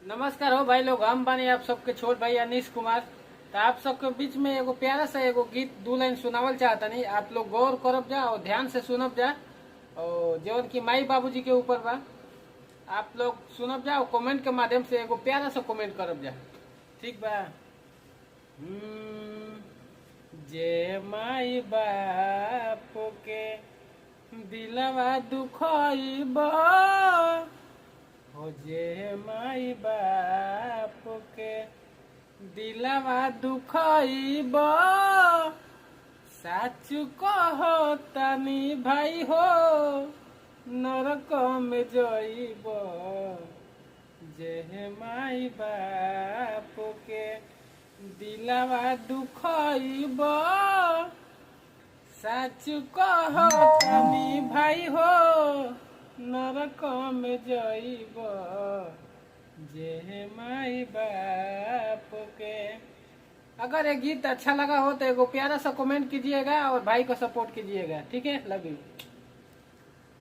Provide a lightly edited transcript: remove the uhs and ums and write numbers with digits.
नमस्कार हो भाई लोग, हम बानी आप सबके छोट भाई अनीश कुमार। तो आप सबके बीच में एगो प्यारा सा एगो गीत दू लाइन सुनावल चाहता नहीं। आप लोग गौर करब जा और ध्यान से सुनब जा, और जौन की माई बाबूजी के ऊपर बा। आप लोग सुनब जा और कमेंट के माध्यम से एगो प्यारा सा कमेंट करब जा, ठीक बा। जे माई बाप के दिलवा दुखइबा, हो जे माई बाप के दिलवा दुखइब, साचु कहो तनी भाई हो नरक में जइब। जे माई बाप के दिलवा दुखइब, साचु कहो तनी भाई हो नरक में जइब। जे माई बाप के। अगर ये गीत अच्छा लगा हो तो एगो प्यारा सा कमेंट कीजिएगा और भाई को सपोर्ट कीजिएगा, ठीक है। Love you.